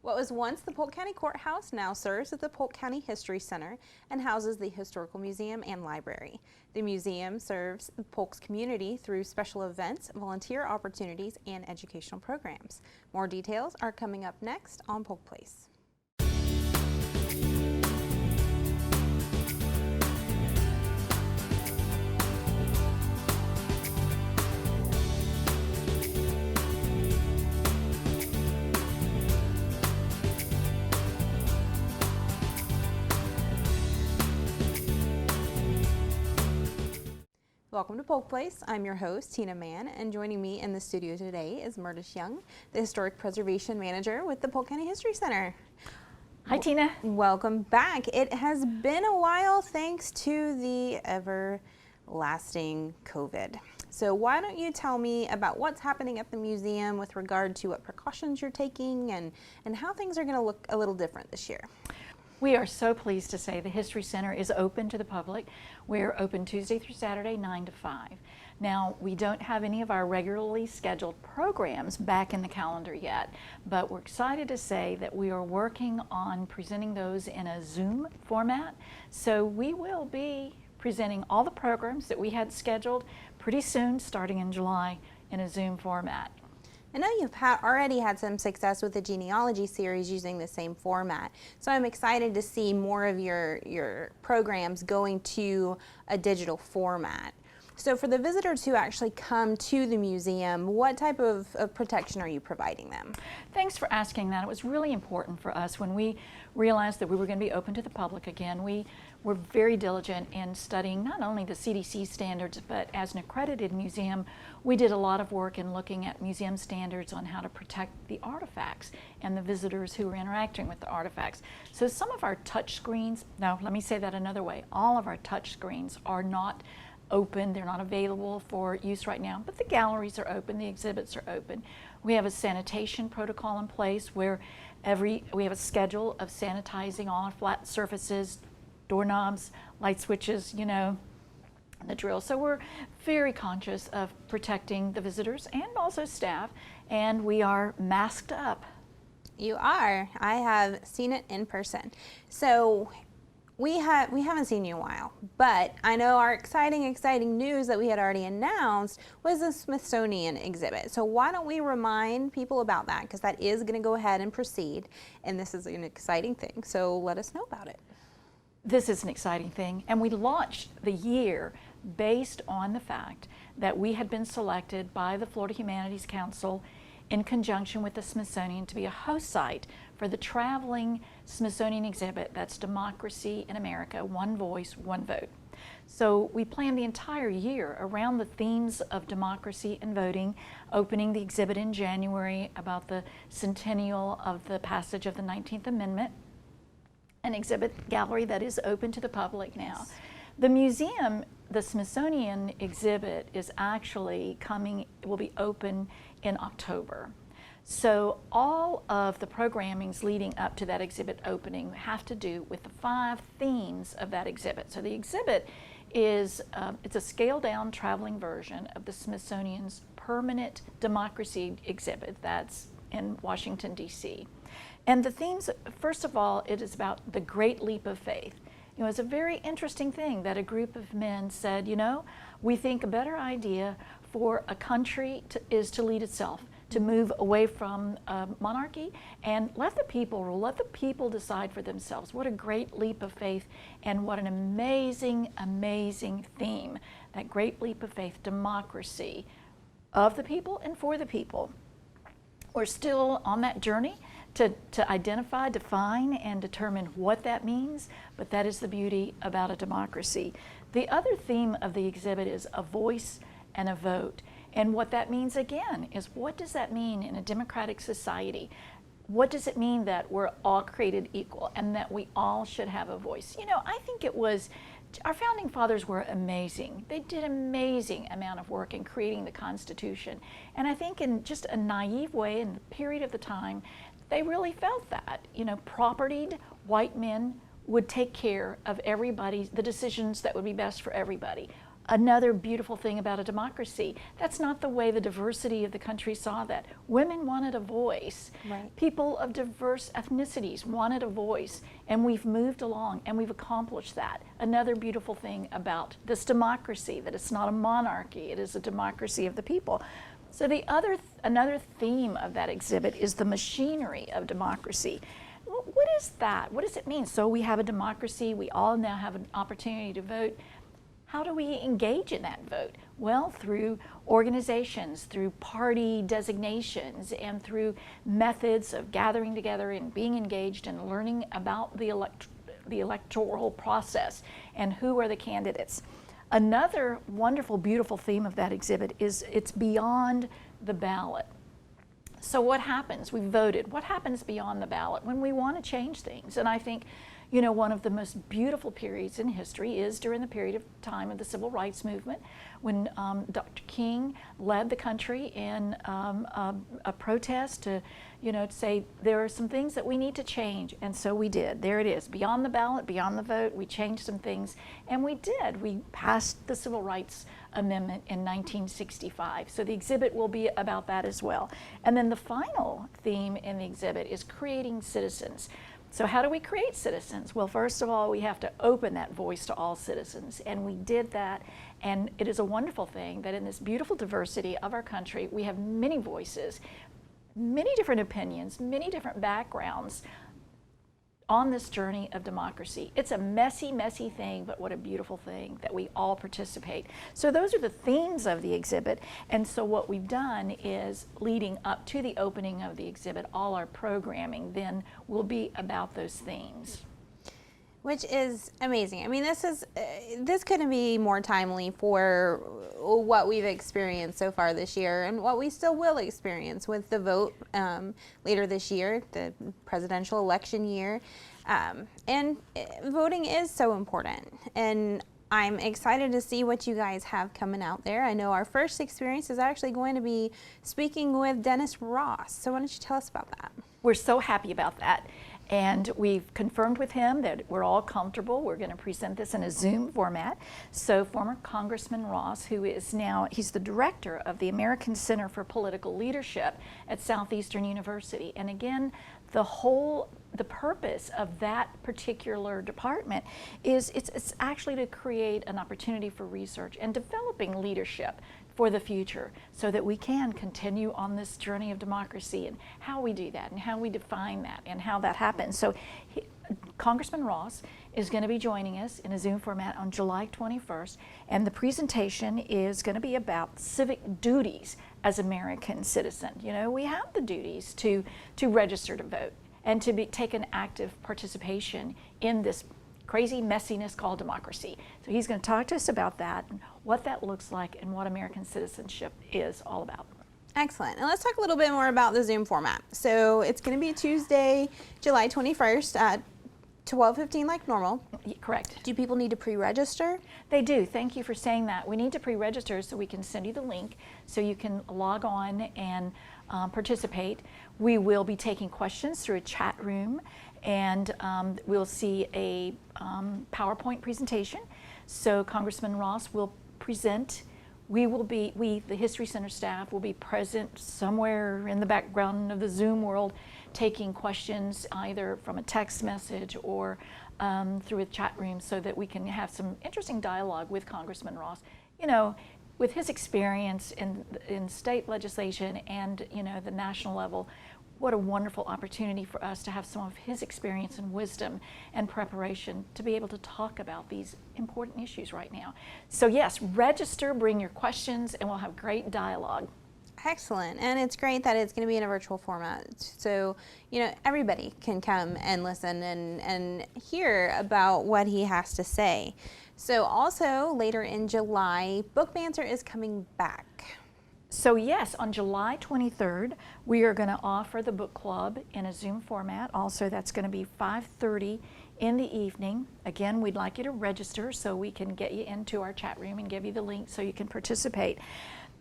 What was once the Polk County Courthouse now serves as the Polk County History Center and houses the Historical Museum and Library. The museum serves Polk's community through special events, volunteer opportunities, and educational programs. More details are coming up next on Polk Place. Welcome to Polk Place. I'm your host, Tina Mann, and joining me in the studio today is Murtis Young, the Historic Preservation Manager with the Polk County History Center. Hi, Tina. Welcome back. It has been a while thanks to the everlasting COVID. So why don't you tell me about what's happening at the museum with regard to what precautions you're taking and how things are going to look a little different this year. We are so pleased to say the History Center is open to the public. We're open Tuesday through Saturday, 9 to 5. Now, we don't have any of our regularly scheduled programs back in the calendar yet, but we're excited to say that we are working on presenting those in a Zoom format. So we will be presenting all the programs that we had scheduled pretty soon, starting in July, in a Zoom format. I know you've already had some success with the genealogy series using the same format, so I'm excited to see more of your programs going to a digital format. So for the visitors who actually come to the museum, what type of protection are you providing them? Thanks for asking that. It was really important for us when we realized that we were going to be open to the public again. We were very diligent in studying not only the CDC standards, but as an accredited museum, we did a lot of work in looking at museum standards on how to protect the artifacts and the visitors who were interacting with the artifacts. So some of our touch screens, no, let me say that another way, all of our touch screens are not open, they're not available for use right now, but the galleries are open, the exhibits are open. We have a sanitation protocol in place where we have a schedule of sanitizing all flat surfaces, doorknobs, light switches, you know, the drill. So we're very conscious of protecting the visitors and also staff, and we are masked up. You are. I have seen it in person. So we haven't seen you in a while, but I know our exciting news that we had already announced was the Smithsonian Exhibit. So why don't we remind people about that, because that is going to go ahead and proceed, and this is an exciting thing, so let us know about it. This is an exciting thing, and we launched the year based on the fact that we had been selected by the Florida Humanities Council in conjunction with the Smithsonian to be a host site for the traveling Smithsonian exhibit that's Democracy in America, One Voice, One Vote. So we planned the entire year around the themes of democracy and voting, opening the exhibit in January about the centennial of the passage of the 19th Amendment, an exhibit gallery that is open to the public now. Yes. The museum, the Smithsonian exhibit is actually will be open in October. So all of the programmings leading up to that exhibit opening have to do with the 5 themes of that exhibit. So the exhibit is, it's a scaled down traveling version of the Smithsonian's permanent democracy exhibit that's in Washington, D.C. And the themes, first of all, it is about the great leap of faith. You know, it's a very interesting thing that a group of men said, you know, we think a better idea for a country is to lead itself, to move away from monarchy and let the people rule, let the people decide for themselves. What a great leap of faith, and what an amazing, amazing theme. That great leap of faith, democracy of the people and for the people. We're still on that journey to identify, define, and determine what that means, but that is the beauty about a democracy. The other theme of the exhibit is a voice and a vote. And what that means, again, is what does that mean in a democratic society? What does it mean that we're all created equal and that we all should have a voice? You know, I think our founding fathers were amazing. They did an amazing amount of work in creating the Constitution. And I think in just a naive way, in the period of the time, they really felt that, you know, propertied white men would take care of everybody, the decisions that would be best for everybody. Another beautiful thing about a democracy, that's not the way the diversity of the country saw that. Women wanted a voice. Right. People of diverse ethnicities wanted a voice, and we've moved along and we've accomplished that. Another beautiful thing about this democracy, that it's not a monarchy, it is a democracy of the people. So another theme of that exhibit is the machinery of democracy. What is that? What does it mean? So we have a democracy, we all now have an opportunity to vote. How do we engage in that vote? Well, through organizations, through party designations, and through methods of gathering together and being engaged and learning about the electoral process and who are the candidates. Another wonderful, beautiful theme of that exhibit is it's beyond the ballot. So what happens? We voted. What happens beyond the ballot when we want to change things? And I think, you know, one of the most beautiful periods in history is during the period of time of the Civil Rights Movement, when Dr. King led the country in a protest to, you know, to say there are some things that we need to change, and so we did. There it is, beyond the ballot, beyond the vote, we changed some things, and we did. We passed the Civil Rights Amendment in 1965, so the exhibit will be about that as well. And then the final theme in the exhibit is creating citizens. So how do we create citizens? Well, first of all, we have to open that voice to all citizens, and we did that. And it is a wonderful thing that in this beautiful diversity of our country, we have many voices, many different opinions, many different backgrounds on this journey of democracy. It's a messy, messy thing, but what a beautiful thing that we all participate. So those are the themes of the exhibit, and so what we've done is, leading up to the opening of the exhibit, all our programming then will be about those themes. Which is amazing. I mean, this couldn't be more timely for what we've experienced so far this year and what we still will experience with the vote later this year, the presidential election year. And voting is so important. And I'm excited to see what you guys have coming out there. I know our first experience is actually going to be speaking with Dennis Ross. So why don't you tell us about that? We're so happy about that. And we've confirmed with him that we're all comfortable. We're going to present this in a Zoom format. So former Congressman Ross, who is now, he's the director of the American Center for Political Leadership at Southeastern University. And again, the purpose of that particular department is it's actually to create an opportunity for research and developing leadership for the future, so that we can continue on this journey of democracy and how we do that and how we define that and how that happens. So Congressman Ross is going to be joining us in a Zoom format on July 21st, and the presentation is going to be about civic duties as American citizens. You know, we have the duties to register to vote and to take an active participation in this crazy messiness called democracy. So he's going to talk to us about that and what that looks like and what American citizenship is all about. Excellent. And let's talk a little bit more about the Zoom format. So it's going to be Tuesday, July 21st at 12:15 like normal. Correct. Do people need to pre-register? They do. Thank you for saying that. We need to pre-register so we can send you the link so you can log on and participate. We will be taking questions through a chat room, and we'll see a PowerPoint presentation. So Congressman Ross will present. The History Center staff will be present somewhere in the background of the Zoom world, taking questions either from a text message or through a chat room, so that we can have some interesting dialogue with Congressman Ross. You know, with his experience in state legislation and, you know, the national level, what a wonderful opportunity for us to have some of his experience and wisdom and preparation to be able to talk about these important issues right now. So yes, register, bring your questions, and we'll have great dialogue. Excellent. And it's great that it's going to be in a virtual format. So, you know, everybody can come and listen and hear about what he has to say. So also later in July, Book Banter is coming back. So yes, on July 23rd, we are going to offer the book club in a Zoom format. Also, that's going to be 5:30 in the evening. Again, we'd like you to register so we can get you into our chat room and give you the link so you can participate.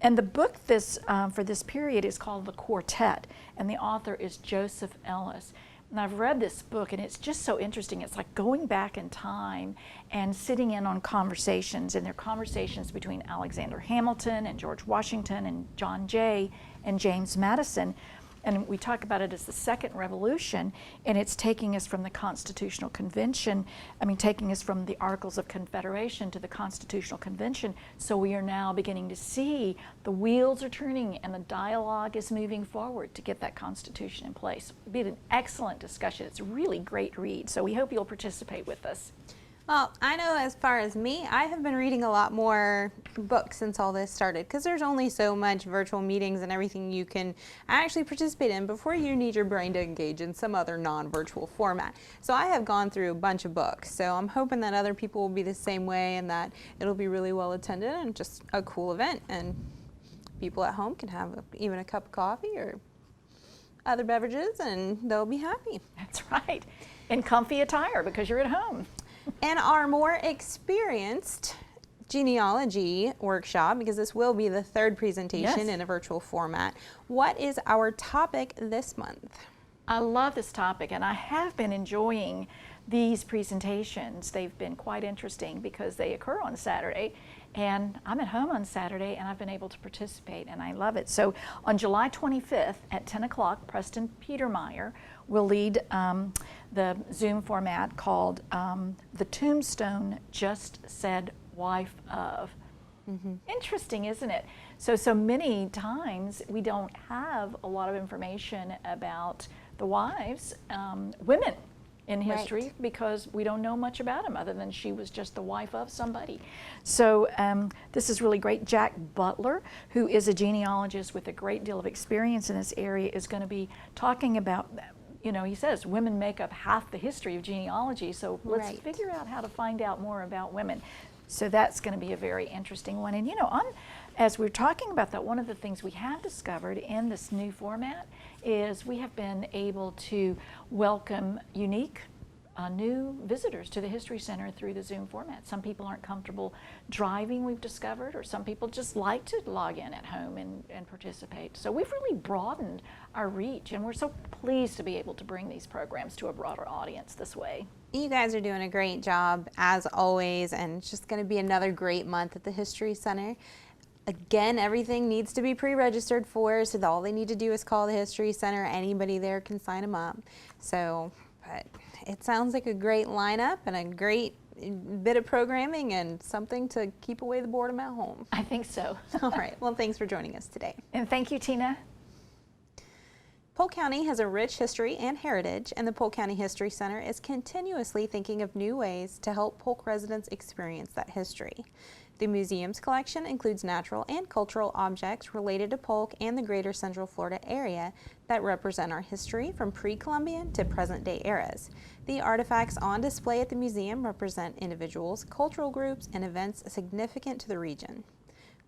And the book for this period is called The Quartet, and the author is Joseph Ellis. And I've read this book, and it's just so interesting. It's like going back in time and sitting in on conversations, and they're conversations between Alexander Hamilton and George Washington and John Jay and James Madison. And we talk about it as the Second Revolution, and it's taking us from the Constitutional Convention, taking us from the Articles of Confederation to the Constitutional Convention. So we are now beginning to see the wheels are turning and the dialogue is moving forward to get that Constitution in place. It'll be an excellent discussion. It's a really great read, so we hope you'll participate with us. Well, I know as far as me, I have been reading a lot more books since all this started, because there's only so much virtual meetings and everything you can actually participate in before you need your brain to engage in some other non-virtual format. So I have gone through a bunch of books, so I'm hoping that other people will be the same way and that it'll be really well attended and just a cool event, and people at home can have even a cup of coffee or other beverages and they'll be happy. That's right. In comfy attire because you're at home. And our more experienced genealogy workshop, because this will be the third presentation in a virtual format. What is our topic this month? I love this topic, and I have been enjoying these presentations. They've been quite interesting because they occur on Saturday, and I'm at home on Saturday, and I've been able to participate, and I love it. So on July 25th at 10 o'clock, Preston Petermeyer will lead the Zoom format called The Tombstone Just Said Wife of. Interesting, isn't it? So many times we don't have a lot of information about the wives, women in history, because we don't know much about them other than she was just the wife of somebody. So this is really great. Jack Butler, who is a genealogist with a great deal of experience in this area, is going to be talking about, he says women make up half the history of genealogy, so let's figure out how to find out more about women. So that's going to be a very interesting one. And as we're talking about that, one of the things we have discovered in this new format is we have been able to welcome unique new visitors to the History Center through the Zoom format. Some people aren't comfortable driving, we've discovered, or some people just like to log in at home and participate. So we've really broadened our reach, and we're so pleased to be able to bring these programs to a broader audience this way. You guys are doing a great job, as always, and it's just going to be another great month at the History Center. Again, everything needs to be pre-registered for, so all they need to do is call the History Center. Anybody there can sign them up. So, but it sounds like a great lineup and a great bit of programming and something to keep away the boredom at home. I think so. All right. Well, thanks for joining us today. And thank you, Tina. Polk County has a rich history and heritage, and the Polk County History Center is continuously thinking of new ways to help Polk residents experience that history. The museum's collection includes natural and cultural objects related to Polk and the greater Central Florida area that represent our history from pre-Columbian to present-day eras. The artifacts on display at the museum represent individuals, cultural groups, and events significant to the region.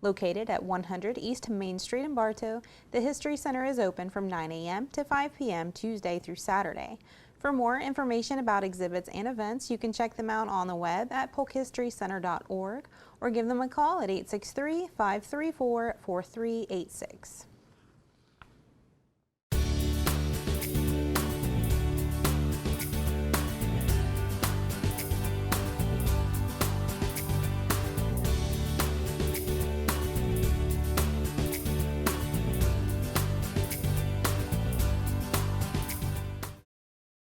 Located at 100 East Main Street in Bartow, the History Center is open from 9 a.m. to 5 p.m. Tuesday through Saturday. For more information about exhibits and events, you can check them out on the web at polkhistorycenter.org or give them a call at 863-534-4386.